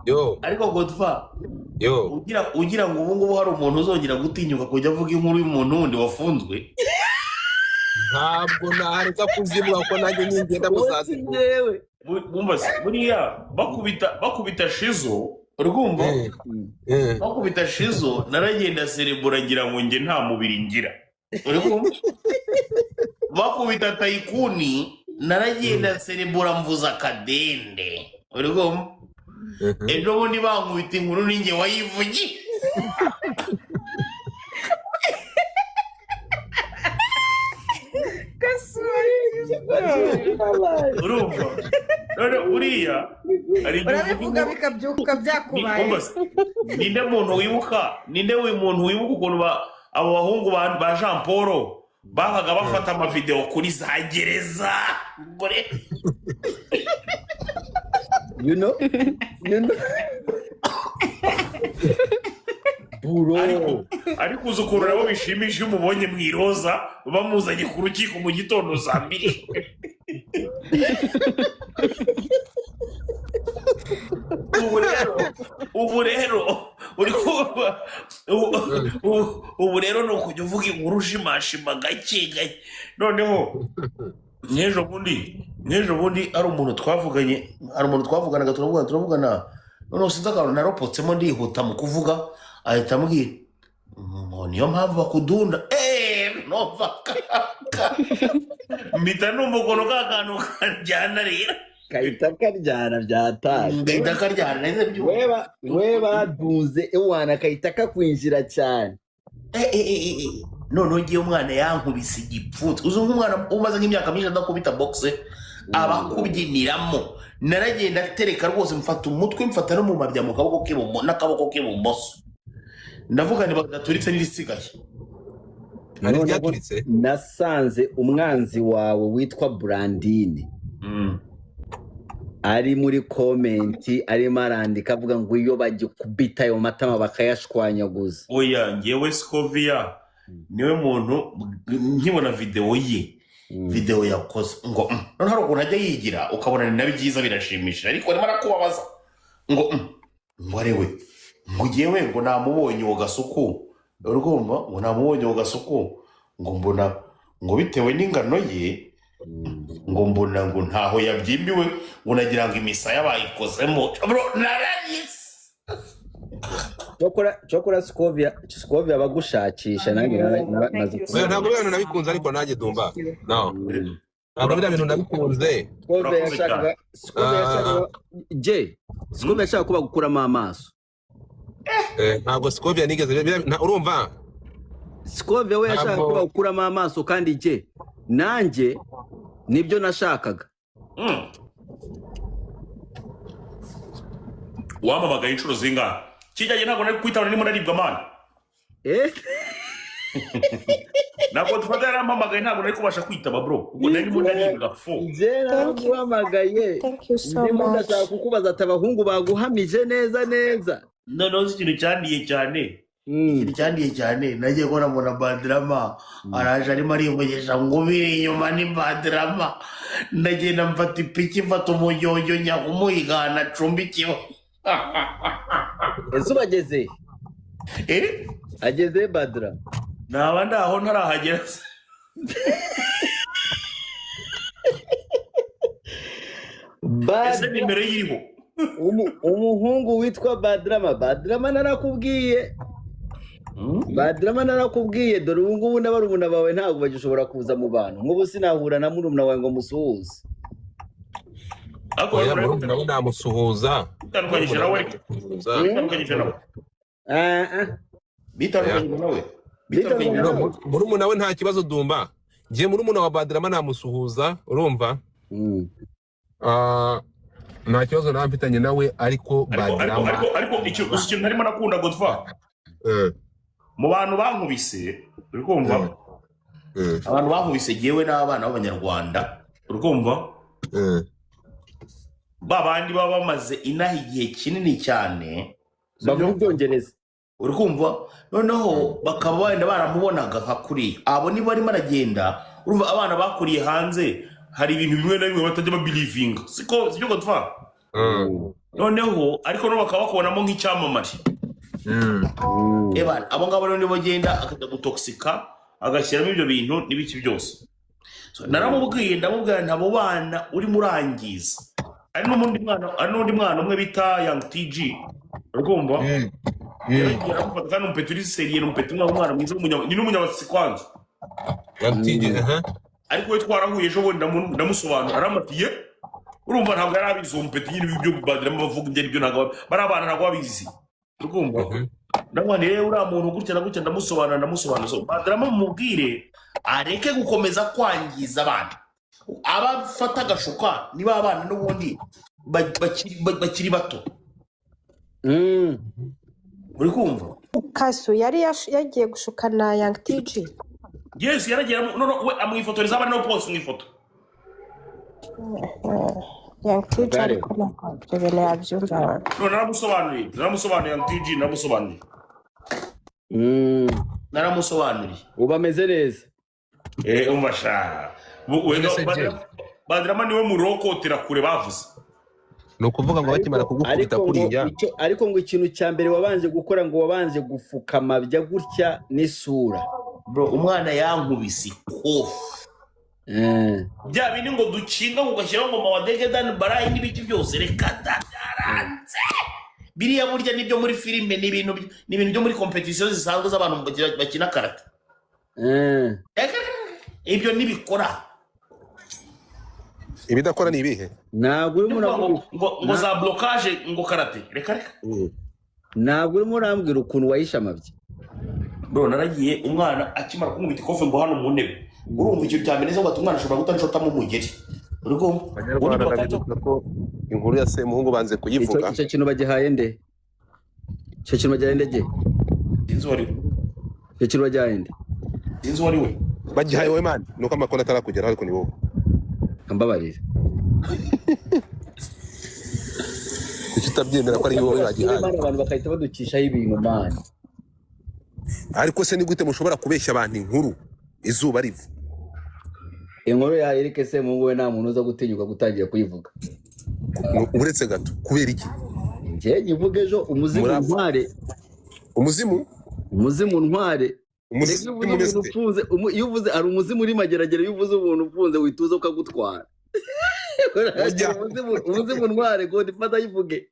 Yo. Ariko Godfa. Yo. Ugira ngo ubu ngubu hari umuntu uzongera gutinyuka kujya avuga inkuru y'umuntu wundi wafunzwe. Ntabwo nareka kuzibura ko nanjye ningenda muzazibura. Bumbaze buriya bakubita Shizo urumva bakubita Shizo naragenda cerebura ngira ngo nge nta mubiri ngira urumva bakubita Tycoon naragenda cerebura mvuza kadende urumva ejo bundi bankubita inkuru ninjye wayivugi urumva none uriya ari urabivuga bikabyuka byakubaye ninde muntu wibuka ukuntu abo bahungu ba Jean Paul bahaga bafata amavideo kuri za gereza gore you know ariko uzi ukuntu nabo bishimije iyo umubonye mu iroza bamuzanye ku rukiko mu gitondo saa 2 ubu rero ni ukujya uvuga inkuru ushimashima gake gake noneho n'ejo bundi ari umuntu twavuganaga turavugana noneho sinzi akantu naropotsemo ndihuta mu kuvuga ahita ambwira niyo mpamvu bakudunda nova mpita numva ukuntu ka kantu karyana rero kahita karyana byataye gahita karyana neza byumva we baduze ewana kahita kakwinjira cyane noneho ngiye umwana yankubise igipfunsi uzi nk'umwana umaze nk'imyaka myinshi adakubita boxe abakubyiniramo naragenda atereka rwose mfata umutwe mfata no mu mabya mu kaboko n'akaboko k'ibumoso ndavuga ntibadaturitse n'irisigaye hari ryaturitse nasanze umwanzi wawe witwa Brandine ari muri komenti arimo arandika avuga ngo iyo bagikubita ayo matama bakayashwanyaguza oya ngewe Scovia niwe muntu nkibona video yakoze ngo none hari ukuntu ajya yigira ukabona ni nabi byiza birashimishije ariko arimo arakubabaza ngo arewe ngo ngewe ngo namubonye uwo gasuku urumva ngo namubonye uwo gasuku ngo mbona ngo bitewe n'ingano ye ngo mbona ngo ntaho yabyimbiwe ngo nagira ngo imisaya bayikozemo bro narayise Chokora Scovia bagushakisha nange nazikuye ntabwo bino nabikunze ariko nanjye dumba no ntabwo bino bintu nabikunze Scovia yashaka kuba gukuramo amaso ntabwo Scovia nigeze urumva Scovia we yashaka kuba gukuramo amaso kandi nanjye nibyo nashakaga wamamagaye inshuro zingahe kijyanye ntabwo nari kwitaba nimo naribwa amana ntabwo dufata yarampamagaye ntabwo nari kubasha kwitaba bro ubwo narimo naribwa fo naramuhamagaye ndimo ndashaka kukubaza ati abahungu baguhamije neza noneho ikintu cyandiye cyane nagiye kubona mbona Badrama araje arimo arimvugisha ngo biri inyuma ni Badrama ndagenda mfata ipiki mfata umujyojyo nyakumuhigana acumbikiwe ese ubageze ageze Badra naba ndaho ntarahagera ese nimero yiriho umuhungu witwa Badrama narakubwiye dore ubu ngubu n'abarumuna bawe ntabwo bagishobora kuza mu bantu nk'ubu sinahura na murumuna wawe ngo musuhuze oya murumuna we namusuhuza murumuna we nta kibazo dumba ngiye murumuna wa Badrama namusuhuza urumva nta kibazo namfitanye nawe ariko Badrama ariko ikintu ntarimo nakunda Godfa mu bantu bankubise urikumva abantu bankubise yewe n'abana b'abanyarwanda urikumva babandi baba bamaze inaha igihe kinini cyane bavuga ibyongereza urikumva noneho bakaba wenda baramubonaga nka kuri abo niba arimo aragenda urumva abana bakuriye hanze hari ibintu bimwe na bimwe batajya babilivinga siko Godfa noneho ariko no bakaba bakubonamo nk'icyamamare ebana abo ngabo rero nibo genda akajya gutoxika agashyiramo ibyo bintu n'ibiki byose naramubwiye ndamubwira ntabo bana uri murangiza ari n'undi mwana umwe bita Young TG urumva yaramufata kandi umpeta uri seriye n'umpeta umwana mwiza ni n'umunyabasisi kwanza Young TG ariko we twarahuye ejo bundi ndamusobanura aramatiye urumva ntabwo yari abizi uwo mpeta nyine ibyo badiramo bavuga ibyo ntabwo bari abana ntabwo babizi urumva ndamwani rero uriya muntu gutya na gutya ndamusobanura badiramo mumubwire areke gukomeza kwangiza abana abafata agashuka niba abana n'ubundi bakiri bato uri kumva Kasu yari yagiye gushukana Young TG yes yaragiye we amwifotoreza abana no post mwifoto Young TG ariko ibyo bintu yabyumva naramusobanuriye Young TG naramusobanuriye ubu ameze neza umasha badirama niwe murokotera kure bavuze ni ukuvuga ngo bakimara kugukubita kuriya ariko ngo ikintu cya mbere wabanje gukora ngo wabanje gufukama bijya gutya n'isura bro umwana yankubise ikofi bya bindi ngo dukinga ngo ugashyiraho ngo mawadege dani barayi n'ibiki byose reka byaranze biriya burya nibyo muri filime ni ibintu byo muri competition zisanzwe z'abantu bakina karate ibyo nibikora ibidakora ni ibihe ntabwo urimo ngo za blocage ngo karate reka ntabwo urimo urambwira ukuntu wahisha amabyi bro naragiye umwana akimara kumubita ikofe ngo hano mu ntebe urumva icyo cyambere neza ngo umwana ashobora gutanshotamo umugeri uriko Abanyarwanda baravuga ko inkuru ya Semuhungu banze kuyivuga icyo kintu bagihaye nde icyo kintu bagihaye nde sinzi wari icyo kintu bagihaye nde sinzi wari we bagihaye we man nuko amakona atarakugera ariko ni wowe ambabarira icyo utabyemera ko ari wowe bagihaye abantu bakahita badukishaho ibintu man ariko se ni gute mushobora kubeshya abantu inkuru izuba riva inkuru ya Eric Semuhungu we nta muntu uza gutinyuka gutangira kuyivuga uretse gato kubera iki njye nyivuga ejo umuzimu ntware iyo uvuze ari umuzimu uri mageragere iyo uvuze umuntu ufunze wituza ukagutwara umuzimu ntware ngo ndifata yivuge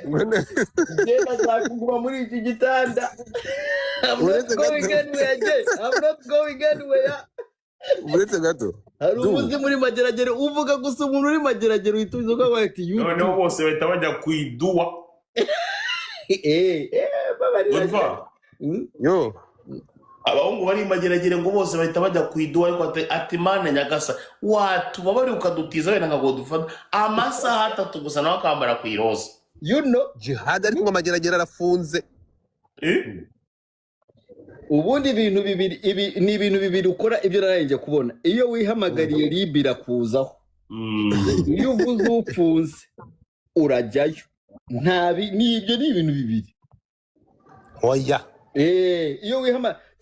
ngenda zakuguma muri iki gitanda I'm not going anywhere uretse gato hari umuzimu muri mageragere uvuga gusa umuntu uri mageragere wituza ukavuga ati noneho bose bahita bajya kwiduwa yo abahungu bari mageragere ngo bose bahita bajya kwiduwa ariko ati mana nyagasa watuba bari ukadutiza wenda ngo dufata amasaha 3 gusa nawe akambara ku iroza jihad ariko mageragere arafunze ubundi ibintu bibiri ni ibintu bibiri ukora ibyo narangije kubona iyo wihamagariye libira kuzaho iyo uvuze ufunze urajyayo nibyo ni ibintu bibiri oya iyo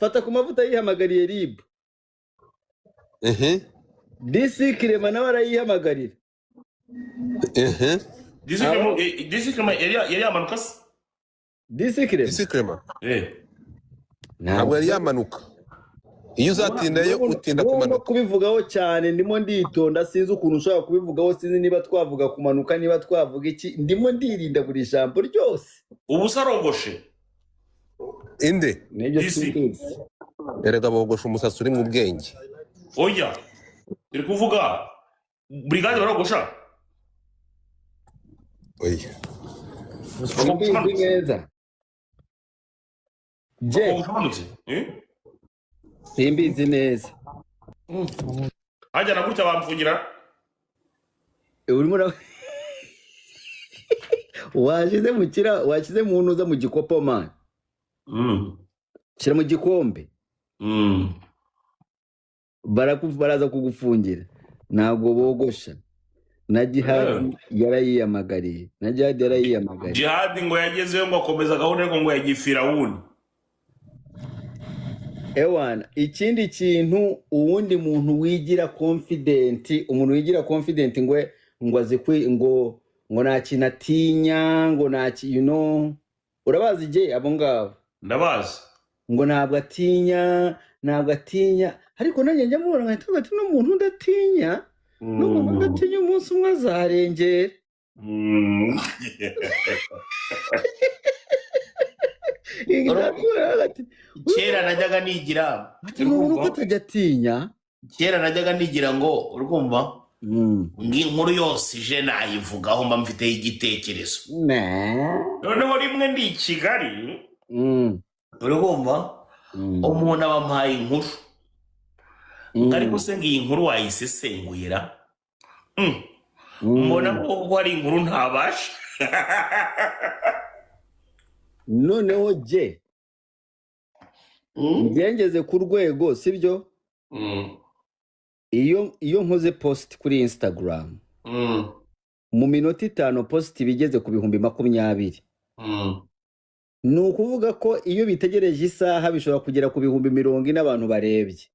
fata ku mavuta yihamagariye lib disikirema nawe arayihamagarira disikirema yari yamanuka se disikirema ntabwo yari yamanuka iyo uzatindayo utinda kumanuka kubivugaho cyane ndimo nditonda sinzi ukuntu ushobora kubivugaho sinzi niba twavuga kumanuka niba twavuga iki ndimo ndirinda buri jambo ryose ubu sarogoshe inde disi erega bogosha umusatsi uri mu bwenge oya iri kuvuga brigade barogosha oya simbizi neza simbizi neza hajya na gutya bamfungira urimo washyize mu ntuza mu gikopo man shyira mu gikombe baraza kugufungira ntabwo bogosha na jihad yarayiyamagariye jihad ngo yagezeyo ngo akomeza gahunda ngo yagifira wundi ewana ikindi kintu uwundi muntu wigira confident umuntu wigira confident ngo ngo nta kintu atinya ngo nta kintu, you know, urabazi je abo ngabo ndabazi ngo ntabwo atinya ariko nanjye njya mubona nkahita ati n'umuntu udatinya n'umuntu udatinya umunsi umwe azarengera. kera najyaga nigira umuntu uko atajya atinya, kera najyaga nigira ngo urumva nk'inkuru yose ije nayivugaho mba mfiteho igitekerezo. noneho rimwe ndi i Kigali urumva umuntu abampaye inkuru ariko se ngiyi nkuru wayisesenguyira mbona ko hari inkuru ntabasha. noneho je ngengeze ku rwego sibyo, iyo nkoze post kuri Instagram mu minota 5 post bigeze ku 20,000. ni ukuvuga ko iyo bitegereje isaha bishobora kugera ku 40,000 n'abantu barebye.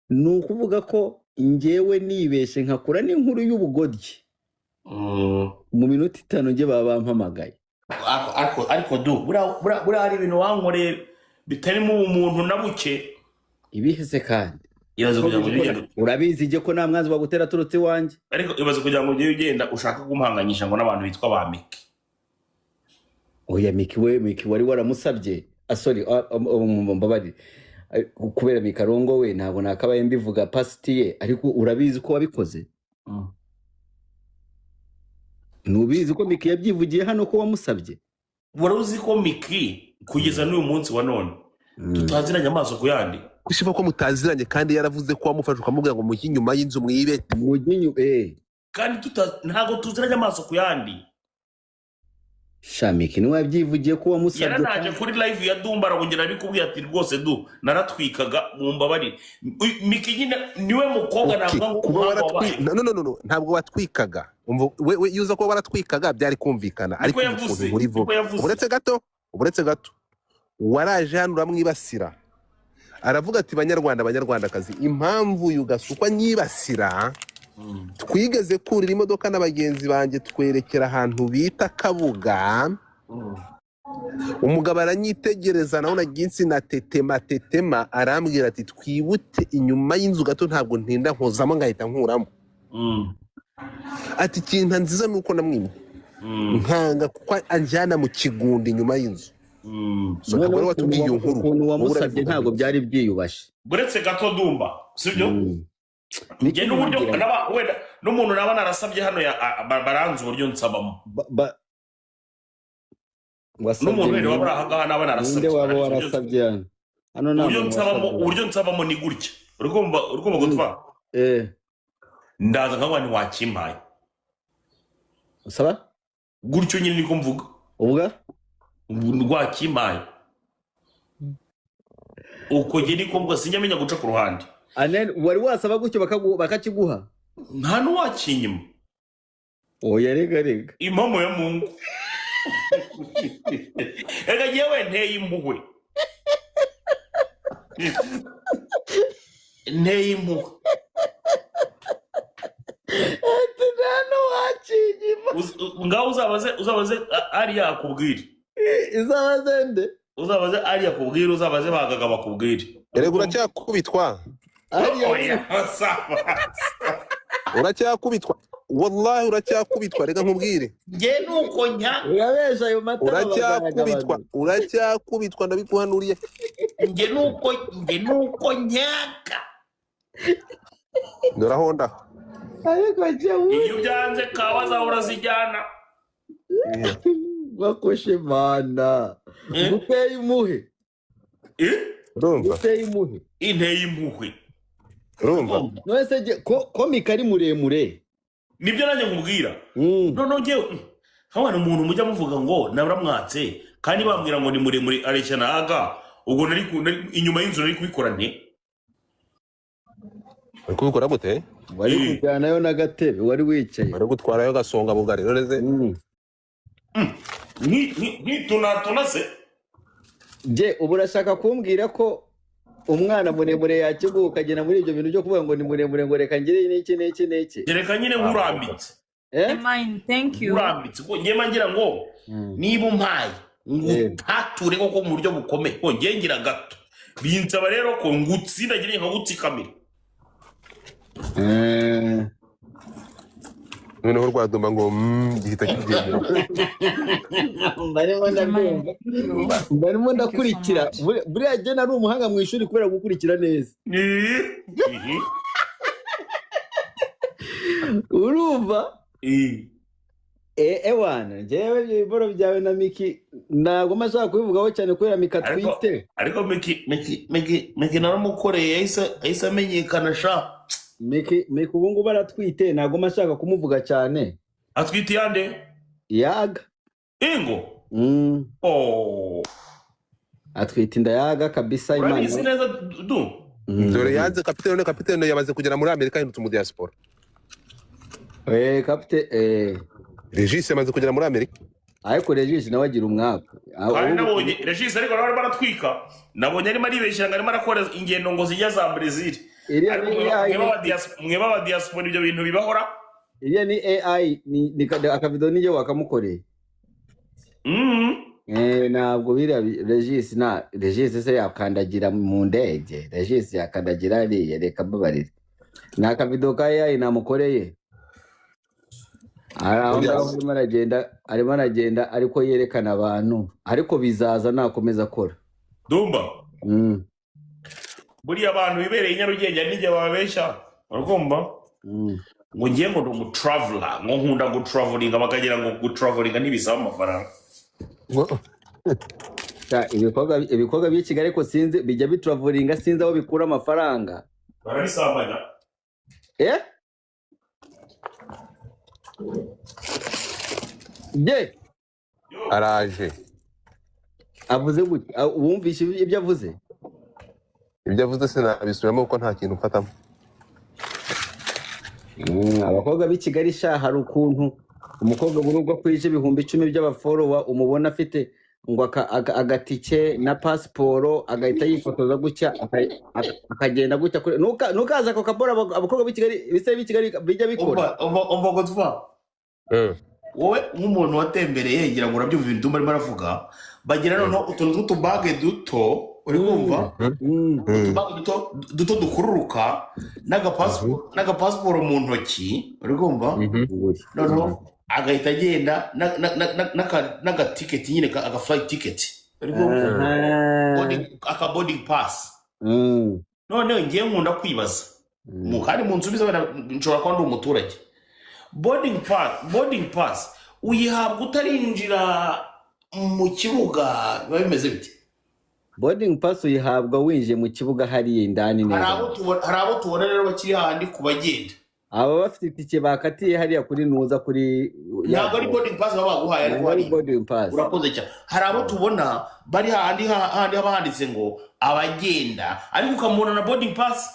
ni ukuvuga ko njyewe nibeshe nkakora n'inkuru y'ubugoryi mu minota 5 nge baba bampamagaye. ariko du buriya hari ibintu wankoreye bitarimo umuntu na buke. Ibihese kandi ibaze kugira ngo ugende urabizi je ko nta mwanzi bagutera aturutse iwanjye. ariko ibaze kugira ngo ugenda ushaka kumuhanganyisha ngo n'abantu bitwa ba Miki. Oya Miki wari waramusabye sorry mbabari kubera Mikarongo we ntabwo nakabaye mbivuga pasti ye, ariko urabizi ko wabikoze. Nubizi ko Miki yabyivugiye hano ko wamusabye. Wararuzi ko Miki kugeza n'uyu munsi wa none tutaziranye amaso ku yandi. Kushiva ko mutaziranye kandi yaravuze ko wamufasha ukamubwira ngo mujye inyuma y'inzu mwibe. Kandi ntago tuziranye amaso ku yandi. Miki niwe yabyivugiye ko wamusabye. Yaranaje kuri live ya Dumba arongera abikubwiye ati rwose du naratwikaga mu mbabari. Miki nyine niwe mukobwa navuga ngo kuba waratwikaga. No ntabwo watwikaga. We yuza ko waratwikaga byari kumvikana, ariko muri vuba uretse gato waraje hano uramwibasira aravuga ati banyarwandakazi impamvu yugasukwa nyibasira twigeze kurira imodoka n'abagenzi banjye twerekera ahantu bita Kabuga umugabo aranyitegereza naho naginsi na tetema arambwira ati twibute inyuma y'inzu gato ntabwo ntinda nkozamo ngahita nkuramo ati kintu nziza nuko namwimwe nkanga kuko anjana mu kigundi inyuma y'inzu. So kabari watubwiye iyo nkuru ukuntu wamusabye ntabwo byari byiyubashe. Buretse gato Dumba sibyo nge n'uburyo wenda n'umuntu naba narasabye hano baranze uburyo nsabamo n'umuntu wenda wabara ahangaha naba narasabye waba warasabye hano uburyo nsabamo ni gutya urugomba gutwara ndaza nk'aho ntiwakimpaye usaba gutyo nyine niko mvuga ubwa rwakimpaye uko nge niko mvuga sinjamenya guca ku ruhande. Wari wasaba gutyo bakakiguha nta n'uwakinyima. Oya rega impamo ya Mungu rega yewe nteye impuhwe nteye impuhwe ati nta n'uwakinyima ngaho uzabaze ari yakubwira izabaze nde uzabaze ari yakubwira uzabaze bagaga bakubwira erega uracyakubitwa uracyakubitwa wallahi uracyakubitwa rega nkubwire nge nuko nya urabesha ayo mata uracyakubitwa ndabikuhanuriye nge nuko nyaka ndorahonda ariko iyo byanze kawa za urazijyana bakoshe mana guteye impuhwe urumva guteye impuhwe inteye impuhwe urumva nose ko Miki ari muremure nibyo nanjye nkubwira none ngewe nk'abantu umuntu mujya muvuga ngo naramwatse kandi bambwira ngo ni muremure areshya naga ubwo nari inyuma y'inzu nari kubikora nte uri kubikora gute wari kujyanayo n'agatebe wari wicaye wari gutwarayo gasonga bugari reze tunatuna se je ubu urashaka kumbwira ko umwana muremure yakiguka ukagenda muri ibyo bintu byo kuvuga ngo ni muremure ngo reka ngire n'iki reka nyine nkurambitse Mine, thank you. urambitse ko njye ngira ngo niba umpaye ngutature koko mu buryo bukomeye ko njye ngira gato binsaba rero ko ngutsindagira nkagutsikamira noneho rwaduma ngo gihita kigenda barimo ndakurikira buriya jye nari umuhanga mu ishuri kubera gukurikira neza urumva ewana njyewe ibiboro byawe na Miki ntabwo mashaka kubivugaho cyane kubera Miki atwite ariko Miki naramukoreye yahise amenyekana sha Miki ubu ngubu aratwite ntabwo mashaka kumuvuga cyane atwite yande yaga ingo atwite inda yaga kabisa imana urabizi neza du dore yanze kapitene yamaze kugera muri Amerika yindutse mu diaspora kapite Regis yamaze kugera muri Amerika ariko Regis nawe agira umwaka kandi nabonye Regis ariko nawe baratwika nabonye arimo aribeshya ngo arimo arakora ingendo ngo zijya za Brazil mwe baba diaspora ibyo bintu bibahora iriya ni AI ni akavido niyo wakamukoreye ntabwo biriya Regis se yakandagira mu ndege Regis yakandagira ariya reka mbabarire ni akavido ka AI namukoreye arimo aragenda ariko yerekana abantu ariko bizaza nakomeza akora dumba buriya abantu bibereye i Nyarugenge n'igihe bababeshya urumva ngo ngiye ngo ndi umutraveler ngo nkunda gutravelinga bakagira ngo gutravelinga ntibisaba amafaranga ibikorwa by'i Kigali ko sinzi bijya bitravelinga sinzi aho bikura amafaranga barabisambanya araje avuze gute wumvishe ibyo avuze sinabisubiramo kuko nta kintu mfatamo abakobwa b'i Kigali sha hari ukuntu umukobwa buri ubwo kwije ibihumbi 10 by'abaforowa umubona afite ngo agatike na pasiporo agahita yifotoza gutya akagenda gutya nukaza ako kabora abakobwa b'i Kigali bise b'i Kigali bijya bikora umva gutwa wowe nk'umuntu watembereye ngira ngo urabyumva ibintu arimo aravuga bagira noneho utuntu tw'utubage duto uri kumva utubage duto dukururuka n'agapasiporo mu ntoki uri kumva noneho agahita agenda n'agatiketi nyine agaflight ticket uri kumva boarding pass noneho ngiye nkunda kwibaza kandi mu nsubiza nshobora kuba ndi umuturage boarding pass uyihabwa utarinjira mu kibuga biba bimeze bite boarding pass uyihabwa winjiye mu kibuga hariya indani neza hari abo tubona rero bakiri handi ku bagenda aba bafite itike bakatiye hariya kuri nuza kuri ntabwo ari boarding pass baba baguhaye ariko hari boarding pass urakoze cyane hari abo tubona bari handi haba handitse ngo abagenda ariko ukamubona na boarding pass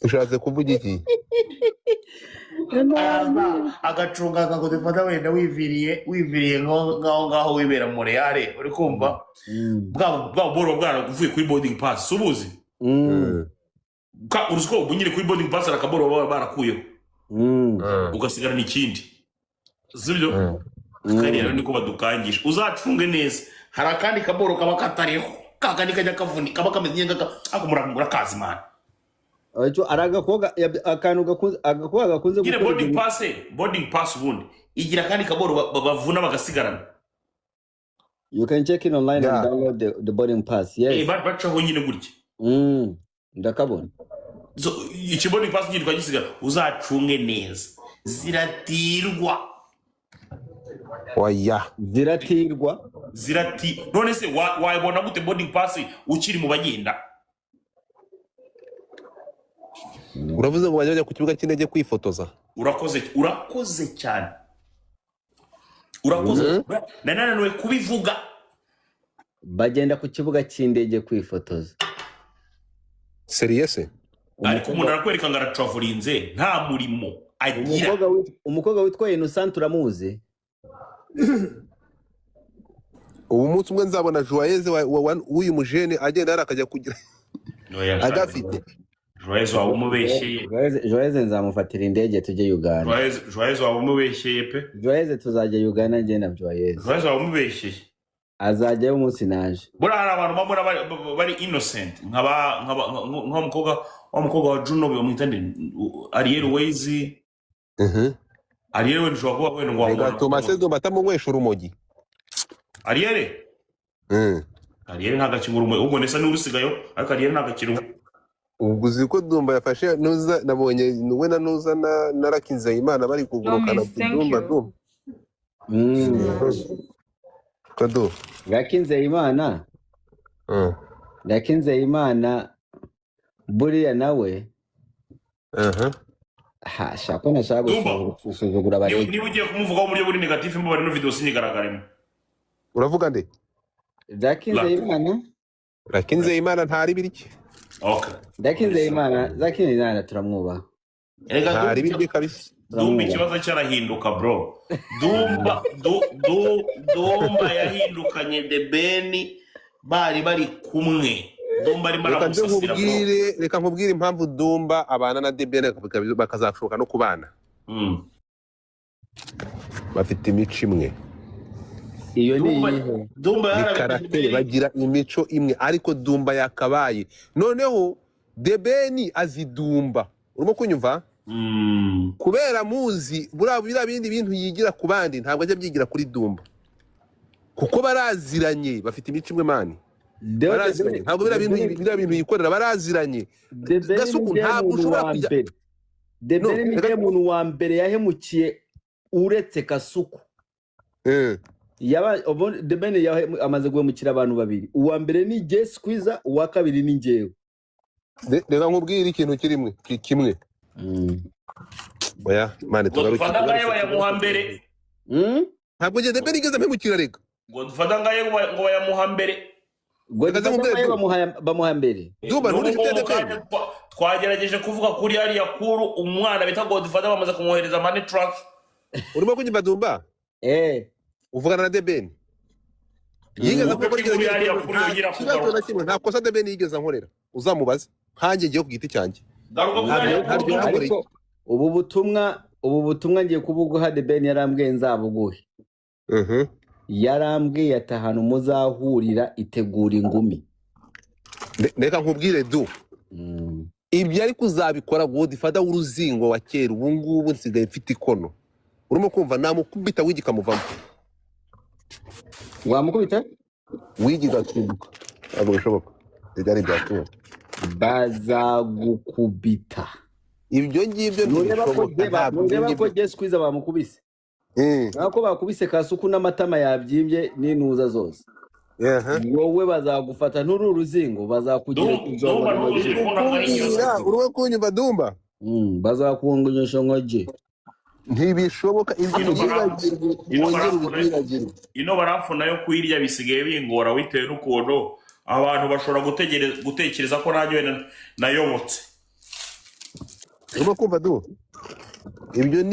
ushatse kuvuga iki agacunga akagufata wenda wiviriye ngaho wibera mu Real uri kumva bwa boro bwaravuye kuri boarding pass subuzi urusiko bunyire kuri boarding pass arakaboro barakuyeho ugasigara n'ikindi sibyo kandi rero niko badukangisha uzacunge neza hari akandi kaboro kaba katariho kakandi kajya kavuni kaba kameze nka akumurangura kazi mana aragakoga akantu gakunze gire boarding pass ubundi igira kandi kaboro bavuna bagasigarana you can check in online and download the boarding pass bacaho nyine gutya ndakabona iki boarding pass nyine twagisigara uzacunge neza ziratirwa oya none se wayibona gute boarding pass ukiri mu bagenda uravuze ngo bajya ku kibuga cy'indege kwifotoza urakoze cyane nananiwe kubivuga bagenda ku kibuga cy'indege kwifotoza seriyese ariko umuntu arakwereka ngo aratravelinze nta murimo agira umukobwa witwa Innocent uramuzi ubu munsi umwe nzabona Joyeuse w'uyu mujene agenda akajya kugira agafite Joyeuse waba umubeshyeye. Joyeuse nzamufatira indege tujye Uganda. Joyeuse waba umubeshyeye pe. Joyeuse tuzajya Uganda njye na Joyeuse. Joyeuse waba umubeshyeye. Azajyayo umunsi naje. Buriya hari abantu bamwe bari innocent nk'umukobwa wa Juno bamwita Ariel Ways. Ariel we nshobora kuba wenda ngo wabona Thomas Dumba atamunywesha urumogi. Ariel ntago akingura urumogi ubwo nesa n'urusigayo ariko Ariel ntago akirwa. Ubwo uzi ko Dumba yafashe nuza nabonye we na nuza na Rakinze Imana bari kugurukana Dumba. Kado Rakinze Imana Rakinze Imana buriya nawe shako nashaka gusuzugura abari. Niba ugiye kumuvugaho mu buryo buri negative mbo bari no video sinyigaragaremo. Uravuga nde? Rakinze Imana ntari biriki. Okay. Rakinze Imana turamwubaha. Ntari biriki kabisa. Dumba ikibazo cyarahinduka bro. Dumba yahindukanye The Ben bari kumwe. Dumba ari maramusasira bro. Reka nkubwire impamvu Dumba abana na The Ben bakazashoka no kubana. Bafite imico imwe. Iyo ni Dumba karaktere bagira imico imwe ariko Dumba yakabaye. Noneho The Ben azi Dumba. Urimo kunyumva? Kubera muzi buriya bindi bintu yigira ku bandi ntabwo ajya byigira kuri Dumba kuko baraziranye bafite imico imwe mani baraziranye ntabwo biriya bintu yikorera baraziranye Gasuku ntabwo ushobora kujya The Ben ni umuntu wa mbere yahemukiye uretse Gasuku. The Ben amaze guhemukira abantu babiri, uwa mbere ni Jess Kwiza, uwa kabiri ni njyewe. Reka nkubwire ikintu kimwe oya mane tugaruke Godfather ya muhambere ntabwo The Ben igeze mpemukira rega Godfather ngo ya muhambere bamuhambere Dumba nturi The Ben twagerageje kuvuga kuri hariya kuru umwana bita Godfather bamaze kumwohereza money transfer. Urimo kunyumva Dumba uvugana na The Ben yigeze ko nta kosa The Ben yigeze ankorera uzamubaza nkanjye ngiye ku giti cyanjye. Ariko ubu butumwa ngiye kubuguha The Ben yarambwiye nzabuguhe. Yarambwiye ati ahantu muzahurira itegura ingumi. Reka nkubwire ibyo ariko uzabikora Godfather w'uruzingo wa kera ubu ngubu nsigaye mfite ikono. Urimo kumva namukubita wigika muvamo. Wamukubita wigika kibuka abo bishoboka byari byatuwe bazagukubita ibyo ngibyo nureba ko Jess Kwiza bamukubise nako bakubise Kasuku n'amatama yabyimbye n'intuza zose wowe bazagufata nturu ruzingo bazakugira urwe kunyumva Dumba bazakungunyesha ngoje ntibishoboka ino barafuna yo kwirya bisigaye bingora witewe n'ukuntu abantu bashobora gutekereza ko nanjye nayobotse. Urimo kumva ibyo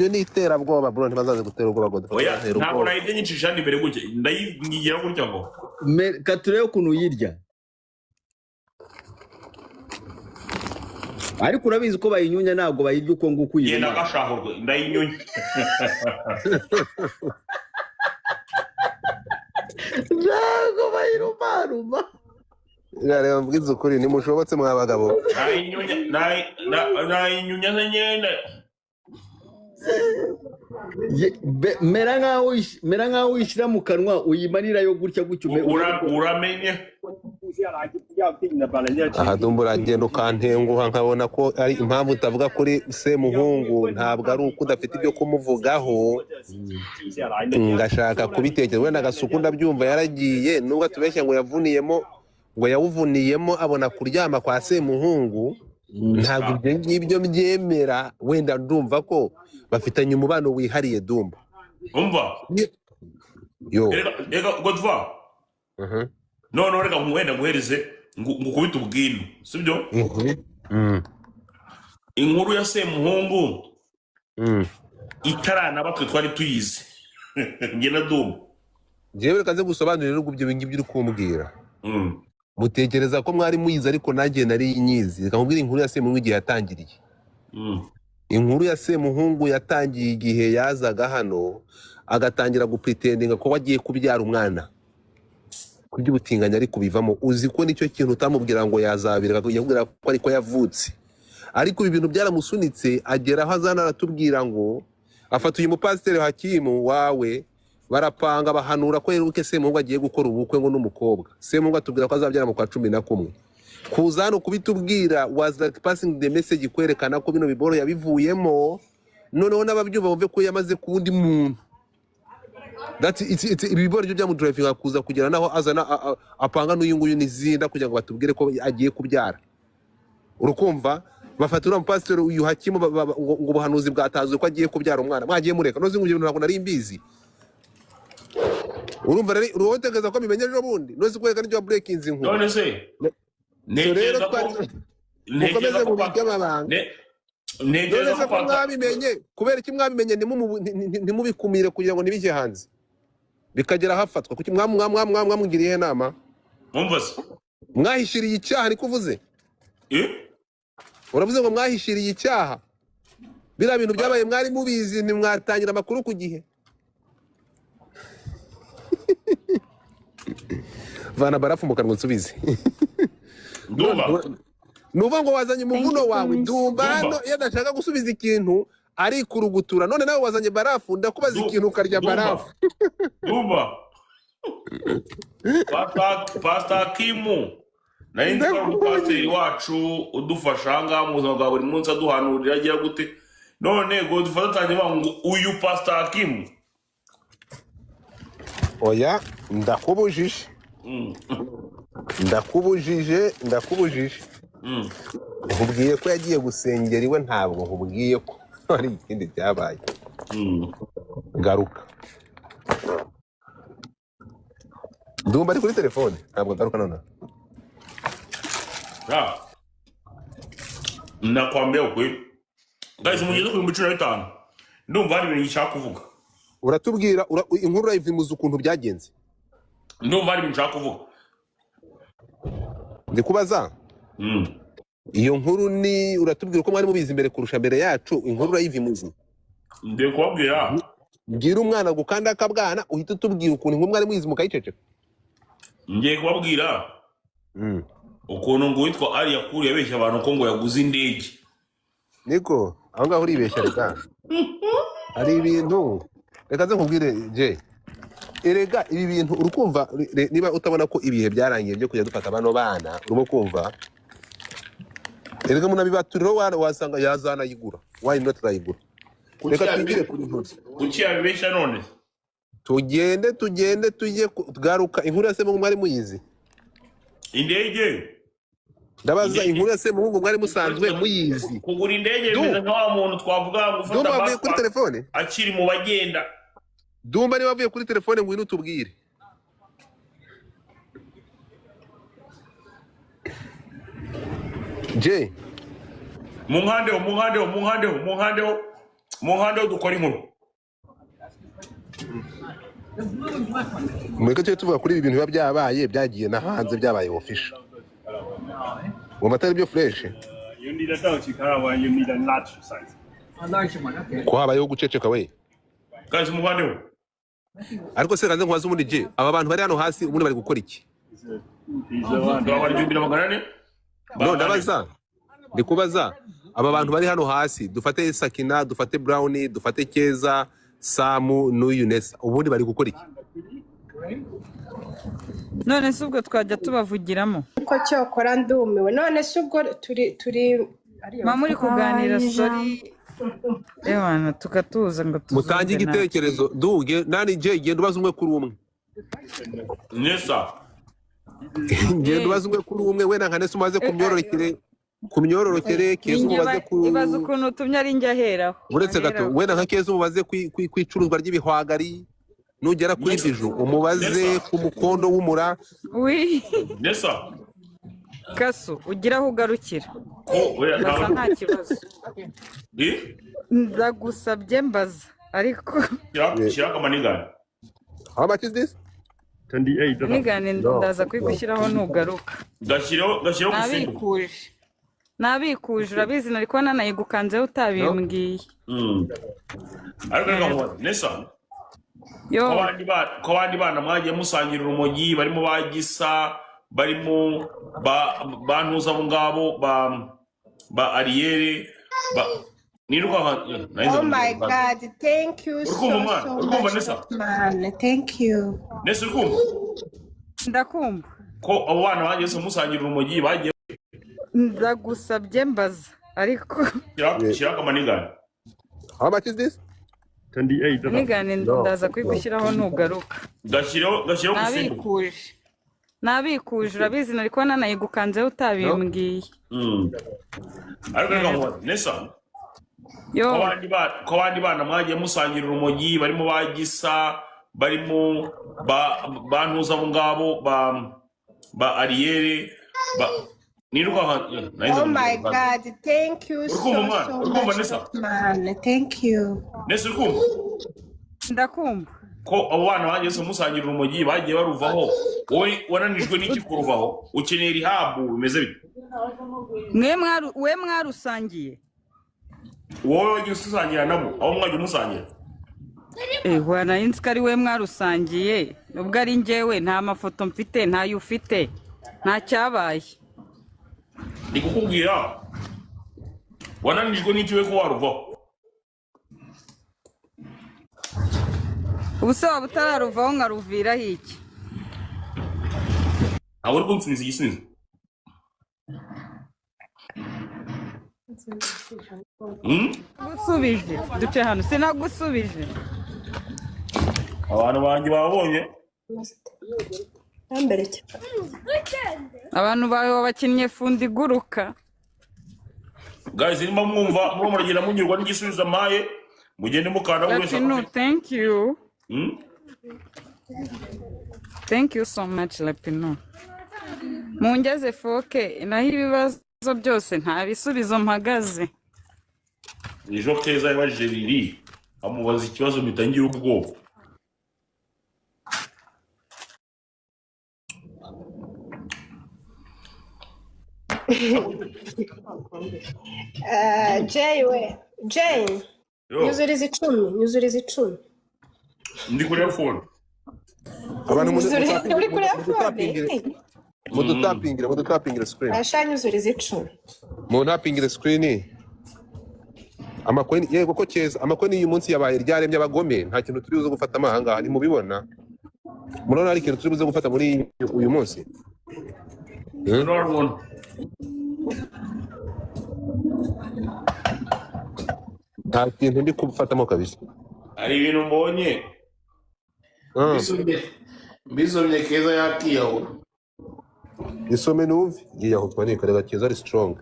ni iterabwoba bro ntibazaze gutera ubwoba Godfather. Ntabwo nayibye nyinshi jandi mbere gutya ndayigira gutya ngo katurebe ukuntu yirya. Ariko urabizi ko bayinyunya ntabwo bayirya uko nguko uyirya. Yenda gashahurwe ndayinyunya. Ntabwo bayirumaruma. Rero mbwiza ukuri nimushobotse mwa bagabo. Nayinyunya nyene. Mera nkaho uyishyira mu kanwa uyimanira yo gutya gutyo uramenye. Aha Dumba uragenda ukantenguha nkabona ko ari impamvu utavuga kuri Semuhungu ntabwo ari uko udafite ibyo kumuvugaho ngashaka kubitekereza wenda Gasuku ndabyumva yaragiye nubwo tubeshya ngo yawuvuniyemo abona kuryama kwa Semuhungu ntabwo ibyo byemera wenda ndumva ko bafitanye umubano wihariye Dumba umva ega Godfather no reka mwenda guhereze ngukubita ubwino sibyo inkuru ya Semuhungu itarana batwe twari tuyizi nge na Dumba jewe reka nze gusobanurira ubwo ibyo bingi by'uri kumbwira mutekereza ko mwari muyizi ariko nanjye nari nyizi. Reka nkubwire inkuru ya Semuhungu igihe yatangiriye. Inkuru ya Semuhungu yatangiye igihe yazaga hano agatangira gupretendinga ko wagiye kubyara umwana. Kurya ubutinganya ari kubivamo. Uzi ko nicyo kintu utamubwira ngo yazabira, yakubwira ko ariko yavutse. Ariko ibi bintu byaramusunitse agera aho azana aratubwira ngo afata uyu mupasiteri Hakimu wawe barapanga bahanura ko yeruke Semuhungu agiye gukora ubukwe ngo n'umukobwa. Semuhungu atubwira ko azabyara mu kwa 11. Kuza hano kubitubwira was like passing the message kwerekana ko bino biboro yabivuyemo, noneho n'ababyumva bumve ko yamaze kundi muntu. Ibiboro byo byamudrivinga kuza kugera naho azana apanga n'uyu nguyu nizinda kugira ngo batubwire ko agiye kubyara. Urukumva bafatura umupasiteri uyu Hakimu ngo ubuhanuzi bwatazwe ko agiye kubyara umwana. Mwagiye mureka nozi ngo ntabwo nari mbizi. Urumva rero urotegeza ko bimenye ejo bundi nozi kweka n'icyo breaking inkuru. None se Negeza ko mukomeze mu by'amabanga. Negeza ko mwabimenye kubera iki mwabimenye ntimubikumire kugira ngo nibije hanze bikagera hafatwa kuki mwamugiriye inama. Umvase Mwahishiriye icyaha ni kuvuze uravuze ngo mwahishiriye icyaha. Bira bintu byabaye mwari mubizi ntimwatangira amakuru ku gihe. Vana barafu mu kanwa nsubize. Nuva ngo wazanye umuvuno wawe Dumba hano yadashaka gusubiza ikintu ari kurugutura none nawe wazanye barafu ndakubaza ikintu ukarya barafu. Dumba Pastor Hakimu nari nzi ko umupasiteri wacu udufasha ngaha mu buzima bwa buri munsi aduhanurira agira gute none ngo dufatanye ngo uyu Pastor Hakimu. Oya ndakubujije. Ndakubujije. Nkubwiye ko yagiye gusengera iwe ntabwo nkubwiye ko ari ikindi cyabaye. Garuka. Dumba ari kuri telefone ntabwo garuka none. Nakwambia ukwe. Guys mugeze ku 15 ndumva ari ibintu nshaka kuvuga. Uratubwira inkuru urayivimuza ukuntu byagenze. Ndumva ari ibintu nshaka kuvuga. Ndikubaza. Iyo nkuru ni uratubwira uko mwari mubizi imbere kurusha mbere yacu inkuru urayivimuza. Ndekubwira. Ngira umwana gukanda akabwana uhita utubwira ukuntu inkuru mwari muyizi mukayiceceka. Ngiye kubabwira. Ukuntu ngo witwa ari yakuri yabeshya abantu ko ngo yaguze indege. Niko aho ngaho uribeshya reka. Ari ibintu reka nze nkubwire je. Erega ibi bintu urukumva niba utabona ko ibihe byarangiye byo kujya dufata bano bana urimo kumva. Erega munabibaturiro wasanga yazana yigura. Why not rayigura? Reka twigire kuri ntozi. Kuki yabeshya none? Tugende tujye garuka inkuru ya Semuhungu mwari muyizi. Indege. Ndabaza inkuru ya Semuhungu mwari musanzwe muyizi. Kugura indege bimeze nka muntu twavuga gufata Dumba avuye kuri telefone. Akiri mu bagenda. Dumba ni wavuye kuri telefone ngo ino tubwire. Je. Muhande dukora inkuru. Mureke cyo tuvuga kuri ibi bintu biba byabaye byagiye na hanze byabaye official. Mu matari byo fresh. You need a dirty car you need a large size. Ko habayeho guceceka we. Guys muhande. Ariko se kanze nkwaza umundi je aba bantu bari hano hasi ubundi bari gukora iki? No ndabaza. Ndikubaza aba bantu bari hano hasi dufate Sakina dufate Brownie dufate Keza Samu n'uyu Nessa ubundi bari gukora iki? None se ubwo twajya tubavugiramo ko cyokora ndumiwe none se ubwo turi muri kuganira story ewana tukatuza ngo mutange igitekerezo duge nani je genda ubaza umwe kuri umwe. Nessa genda ubaza umwe kuri umwe wenda nka Nessa umaze kumyororokere Keza ubaze ku ibaza ukuntu utumye ari njya heraho uretse gato wenda nka Keza ubaze kwicuruzwa ry'ibihwagari nugera kuri biju umubaze ku mukondo w'umura. Nessa Kasu ugira aho ugarukira basa nta kibazo ndagusabye mbaza ariko shaka manigana. How much is this? 28. nigane ndaza kwigushyiraho nugaruka Gashyiraho gusimbuka. Nabikuje urabizi nari kuba nanayigukanzeho utabimbwiye. Ariko reka nesa. Yo. Ko abandi bana mwagiye musangira urumogi barimo bagisa barimo bantuza abo ngabo ba Ariel Oh my God, thank you so much, man. Thank you. Nesa urukumva? Ndakumva. Ko abo bana bagiye musangira urumogi bagiye ndagusabye mbaza ariko shiraka manigana. How much is this? 28. nigane ndaza kwigushyiraho nugaruka. Gashyiraho gusimbuka. Nabikuje urabizi nari kuba nanayigukanzeho utabimbwiye. Ariko reka nesa. Yo. Ko abandi bana mwagiye musangira urumogi barimo bagisa barimo bantuza abo ngabo ba Ariel Oh my God, thank you so much, man. Thank you. Nesa urukumva? Ndakumva. Ko abo bana bagiye musangira urumogi bagiye baruvaho wowe wananijwe n'iki kuruvaho ukeneye rehab bimeze bite? We mwarusangiye? Wowe wagiye usangira nabo aho mwagiye musangira? Wana inzika ari we mwarusangiye nubwo ari njyewe nta mafoto mfite ntayo ufite nta cyabaye. Ndi kukubwira wananijwe n'iki we ko waruvaho? Ubuse waba utararuvaho nkaruviraho iki? Ntabwo uri kunsubiza igisubizo. Gusubije duce hano sinagusubije. Abantu banjye babonye abantu bawe wabakinnye fundi guruka. Guys, nimba mwumva muragenda munyurwa n'igisubizo amaye mugende mukanda wese. Thank you. Thank you so much Lapino. Mungeze foke naho ibibazo byose nta bisubizo mpagaze. Ejo Keza yabajije Lili amubaza ikibazo mitangira ubwoba. Jane. Nyuzuriza 10. Ndi kuri phone. Abantu uri kuri phone. Mudutapingire screen. Nyuzuriza 10. Mudutapingire screen. Amakoni yego ko Keza amakoni uyu munsi yabaye ryaremye abagome nta kintu turi buze gufata amahanga ni mubibona. Murona ari kintu turi buze gufata muri uyu munsi. Nta kintu ndi kufatamo kabisa. Ari ibintu mbonye. Mbizomye Keza yakiyahura. Isome numve yiyahutwa ni karega Keza ari strong.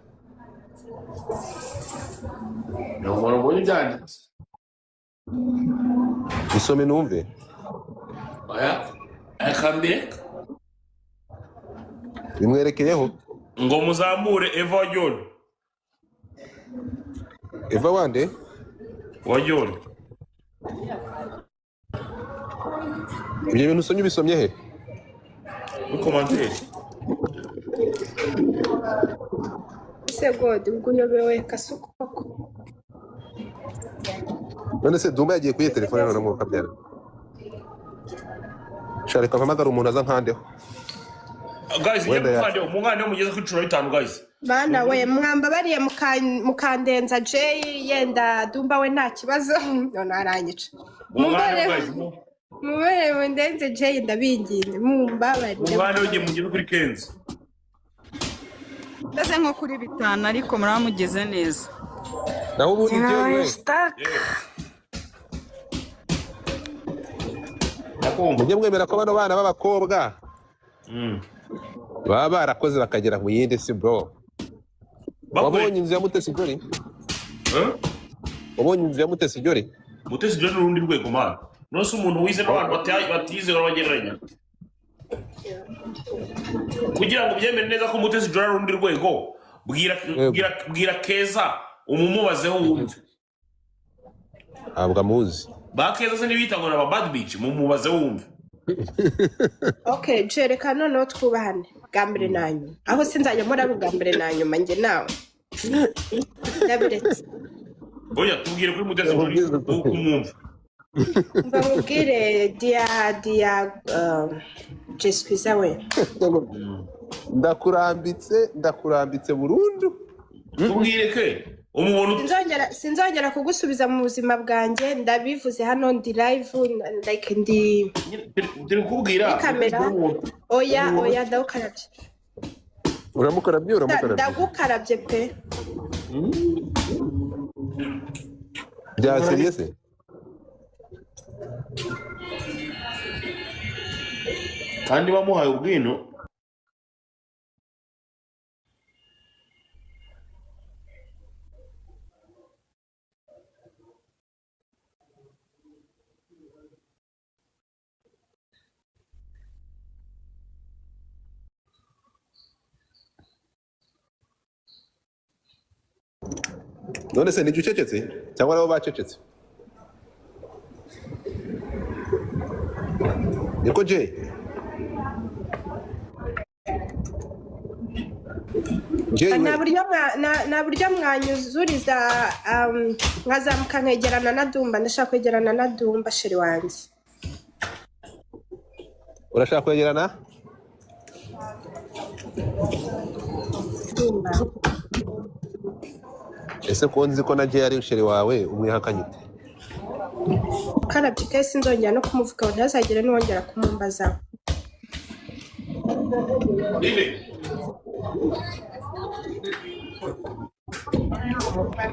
Namara mbonye byanditse. Isome numve. Aya akambye. Bimwerekeyeho ngo muzamure Eva John. Eva wande? Wa John. Ibyo bintu usomye bisomye he? Commentaire. God ubwo nyobewe Kasuko. None se Dumba yagiye kuye telefone none mu kabyara. Share kwa mpamagara umuntu aza nkandeho. Guys, umwana mugeze ku 15 guys. Bana we mwamba bariye mukandenza Jay yenda Dumba we nta kibazo none aranyica. Mubere mundenze Jay ndabinginze mumbabarire. Umwana ugiye mugeze kuri Kenzo. Ndase nko kuri 5 ariko muramugeze neza. Naho ubundi byo we. Mujye mwemera ko bano bana b'abakobwa baba barakoze bakagera mu yindi si bro. Wabonye inzu ya Mutesi Jolly? Wabonye inzu ya Mutesi Jolly? Mutesi Jolly n'urundi rwego mana. Nose umuntu wize n'abantu batize bagereranya. Kugira ngo byemere neza ko Mutesi Jolly n'urundi rwego, bwira Keza umumubazeho wumve. Abwa muzi. Ba Keza se nibita ngo na bad bitch mumubazeho wumve. Okay, jereka noneho twubahane bwa mbere na nyuma aho sinzajya muraba bwa mbere na nyuma njye nawe ndabiretse oya tubwire kuri mudezi uko umwumva mva mubwire dia jesquiza we ndakurambitse burundu. tubwire ke umubona sinzongera kugusubiza mu buzima bwanjye ndabivuze hano ndi live like ndi kubwira kamera oya ndagukarabye uramukarabye ndagukarabye pe bya serious kandi bamuhaye ubwino none se nijye ucecetse cyangwa nabo bacecetse? niko Jay nta buryo mwanyuzuriza nkazamuka nkegerana na Dumba ndashaka kwegerana na Dumba sheri wanjye. urashaka kwegerana Dumba ese ko nzi ko na Jay ari sheri wawe umwihakanye ute? karabye ke sinzongera no kumuvuga ntazagire n'uwongera kumumbaza.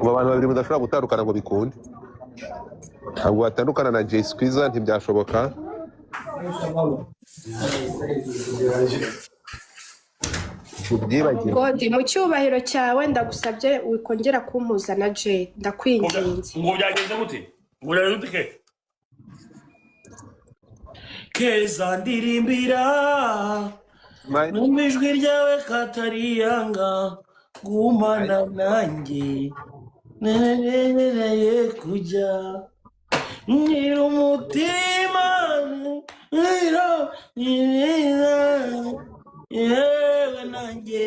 ubu abantu babiri mudashobora gutandukana ngo bikunde, ntabwo watandukana na Jay Squeezer, ntibyashoboka. Godi mu cyubahiro cyawe ndagusabye wikongera kumpuza na Jay ndakwinginze. ngo byagenze gute ke keza ndirimbira n'ijwi ryawe katariyanga gumana nanjye nereye kujya nyira umutima yewe nanjye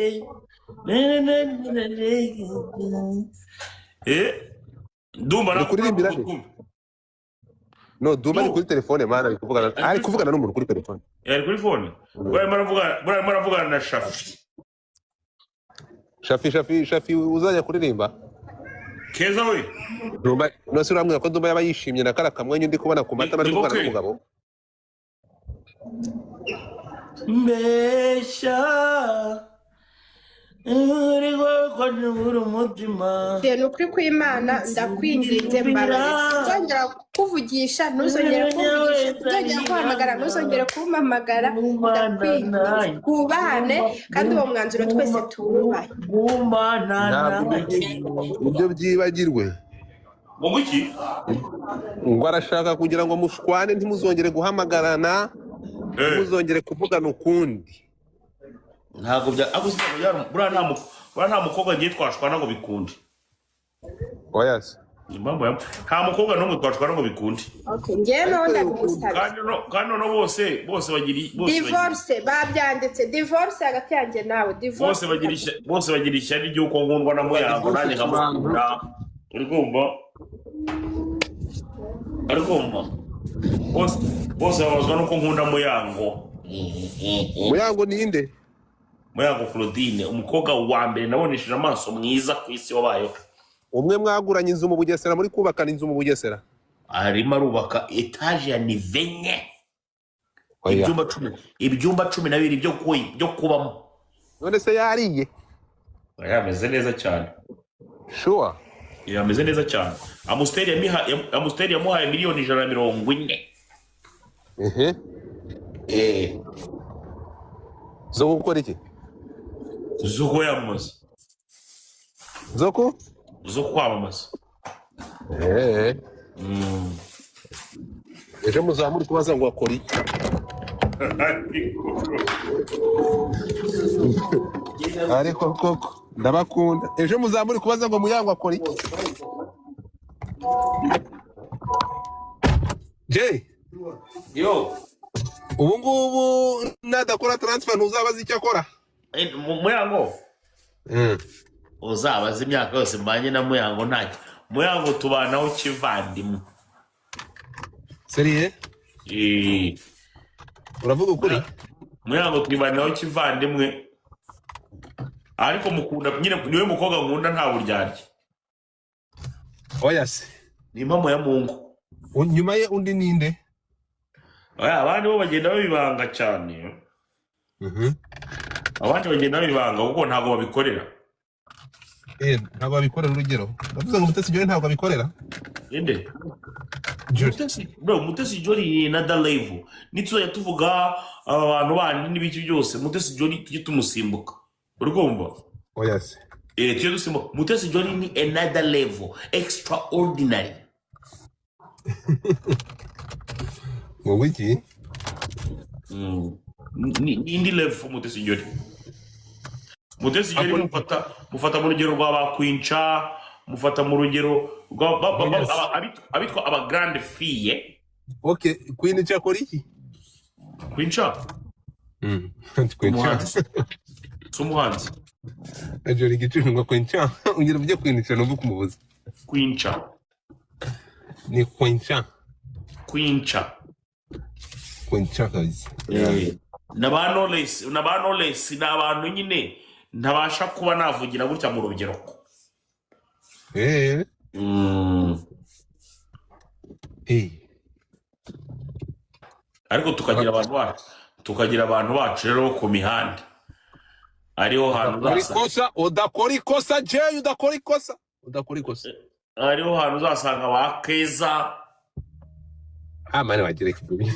Dumba nakuririmbira no Dumba ari kuri telefone mana ari kuvugana n'umuntu kuri telefone. Ari kuri phone baravugana na Shafi uzajya kuririmba keza we Dumba no se uramwe ko Dumba yaba yishimye na kara kamwenyu ndi kubona ku mata bari kuvugana n'umugabo mbesha ni ukuri kw'Imana ndakwinginze mbararetse nzongera kukuvugisha ntuzongere kumvugisha nzongera kuhamagara ntuzongere kumpamagara ndakwinginze twubahane kandi uwo mwanzuro twese tuwubahe. ibyo byibagirwe ngo arashaka kugira ngo mushwane ntimuzongere guhamagarana ntimuzongere kuvugana ukundi. ntabwo buriya nta mukobwa ngiye twashwana ngo bikunde. Oyas nta mukobwa n'umwe twashwana ngo bikunde. Ngewe nawe ndabigusabye kandi noneho bose bagira divorce babyanditse divorce hagati yanjye nawe bose bagira ishyari ry'uko nkundwa na Muyango nanjye nkamukunda. uri kumva bose babazwa nuko nkunda Muyango. Muyango ni inde? Muyango Claudine umukobwa wa mbere nabonesheje amaso mwiza ku isi wabayeho. umwe mwaguranye inzu mu Bugesera muri kubakana inzu mu Bugesera arimo arubaka etage ya nivenye ibyumba 12 byo kubamo. none se yariye yameze neza cyane sure yameze neza cyane. Amusteri yamuhaye miliyoni 140. zo gukora iki? zo kwamamaza zo kwamamaza. ejo muzamuri kubaza ngo akora iki? ariko koko ndabakunda. ejo muzamuri kubaza ngo Muyango akora iki? Jay yo ubu ngubu nadakora transfer ntuzabaza icyo akora Muyango uzabaza imyaka yose mbanye na Muyango ntacyo. Muyango tubanaho kivandimwe. Seriye uravuga ukuri? Muyango twibanaho kivandimwe, ariko mukunda nyine niwe mukobwa nkunda nta buryarya. Oya se ni impamo ya Mungu. Nyuma ye undi ninde? Abandi bo bagenda babibanga cyane. Abandi bagenda babibanga kuko ntabwo babikorera. Ntabwo babikorera. Urugero ndavuze ngo Mutesi Jolly ntabwo abikorera. Inde Mutesi Jolly na da level nitso yatuvuga abantu bandi n'ibiki byose. Mutesi Jolly tujye tumusimbuka, urumva? Oya se tujye dusimbuka. Mutesi Jolly ni another level, extraordinary. Ngo iki? Indi level for Mutesi Jolly. Mutesi Jolly mufata mu rugero rwa bakwinca, mufata mu rugero abitwa aba grande fille. Okay, Queen cyakora iki? Kwinca Sumuhanzi Jolly gicu ngo kwinca ungira byo kwinca no kumubuza. Kwinca ni kwinca kabisa. na ba Knowless ni abantu nyine ntabasha kuba navugira gutya mu rubyiruko. Ariko tukagira abantu bacu rero ku mihanda, ariho hantu udakora ikosa ariho hantu uzasanga ba Keza. Mani bagire kibi.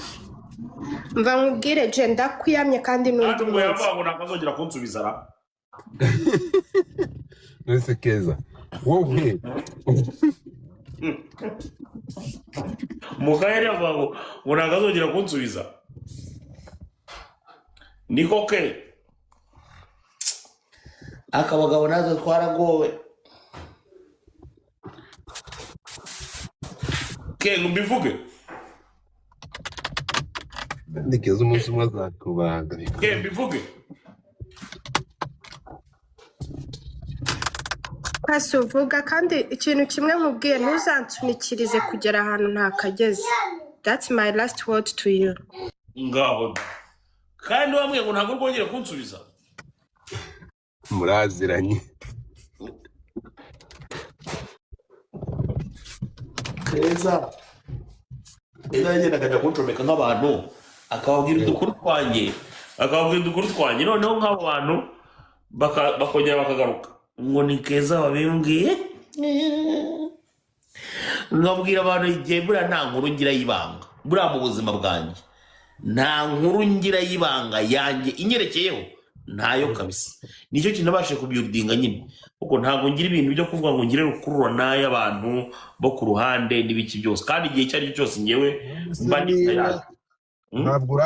Mva nkubwire je ndakwiyamye kandi n'undi ngo yavuga nakazongera kunsubiza ra. Nese Keza wowe Mugayeri avuga ngo nakazongera kunsubiza. Niko ke akabagabo nazo twaragowe ke mbivuge nigeze umunsi umwe azakubaga ke mbivuge Pasi uvuga kandi ikintu kimwe nkubwiye ntuzansunikirize kugera ahantu ntakageze. That's my last word to you. Ngaho kandi wamwe ngo ntabwo rwongera kunsubiza. Muraziranye Keza ngenda kajya kunshomeka nk'abantu akababwira udukuru twanjye noneho nk'abo bantu bakongera bakagaruka ngo ni Keza babimbwiye. Nkabwira abantu igihe buriya nta nkuru ngira y'ibanga, buriya mu buzima bwanjye nta nkuru ngira y'ibanga yanjye inyerekeyeho ntayo kabisa. Nicyo kintu nabashe kubyurdinga nyine kuko ntabwo ngira ibintu byo kuvuga ngo ngire rukururana y'abantu bo ku ruhande n'ibiki byose, kandi igihe cyari cyose ngewe mba nitayari. Ntabwo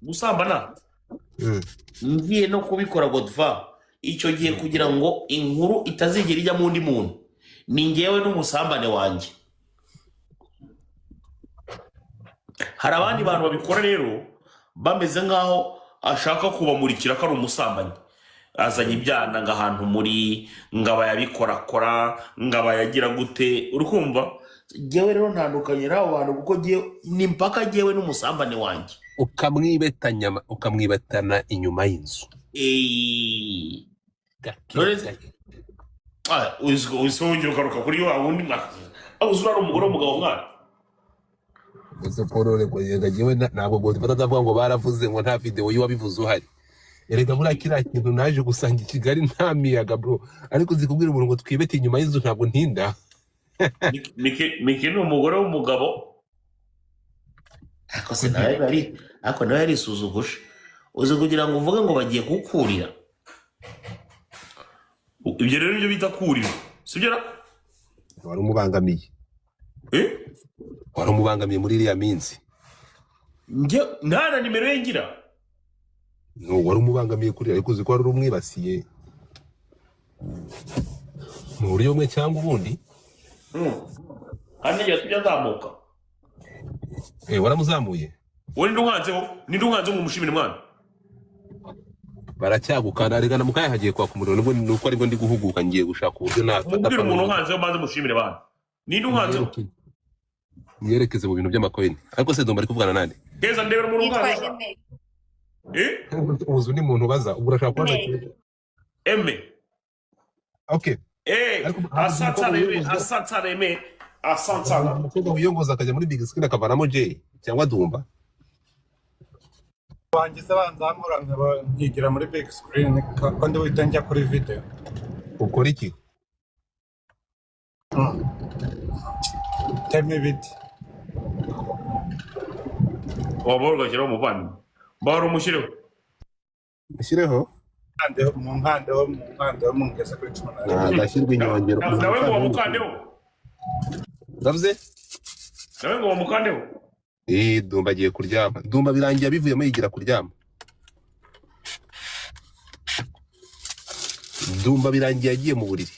gusambana ngiye no kubikora Godfa icyo gihe kugira ngo inkuru itazigera ijya mu ndi muntu, ni ngewe n'umusambane wanjye. Hari abandi bantu babikora rero bameze nkaho ashaka kubamurikira ko ari umusambanyi, azanye ibyana ngahantu muri ngaba yabikorakora ngaba yagira gute, urukumva? Ngewe rero ntandukanye n'abo bantu kuko ni mpaka ngewe n'umusambane wanjye ukamwibatana inyuma y'inzu. Uzongera ugaruka kuri wa wundi uzura ari umugore w'umugabo mwana. Ese porore ko yegagiwe ntabwo batavuga ngo baravuze ngo nta video y'uwabivuze uhari. Erega muri akira kintu naje gusanga Kigali nta miyaga bro, ariko zikubwira umuntu ngo twibete inyuma y'inzu ntabwo ntinda. Miki ni umugore w'umugabo. Ako nawe yari isuzugusha. Uzi kugira ngo uvuge ngo bagiye kukurira. Ibyo rero nibyo bita kurira, sibyo? Wari umubangamiye. Wari umubangamiye muri iriya minsi. Nta nimero ye ngira. No, wari umubangamiye kuri ariko uzi ko wari umwibasiye. Mu buryo bumwe cyangwa ubundi. Hano ya tujya zamuka. Waramuzamuye. wowe ninde uhanzeho mu mushimire mwana baracyagukana arigana mukaya hagiye kwa kumuriro nuko aribwo ndi guhuguka ngiye gushaka uburyo nafata ubwira umuntu uhanzeho maze mushimire bana ninde uhanzeho yerekeze mu bintu by'amakoini ariko se Dumba ari kuvugana nande Keza ndebera umuntu uhanzeho ubuzu ni muntu baza urashaka kubaza eme okay asantare umukobwa wiyongoza akajya muri big screen akavanamo J cyangwa Dumba wangize banzamura nkigira muri big screen kandi wita njya kuri video ukora iki tell me bit waborwa kiro muvani baro mushireho mu nkandeho mu ngeze kuri 10 ndashyirwa inyongero nawe ngo wamukandeho ndavuze nawe ngo wamukandeho Dumba agiye kuryama Dumba birangiye bivuyemo yigira kuryama Dumba birangiye agiye mu buriri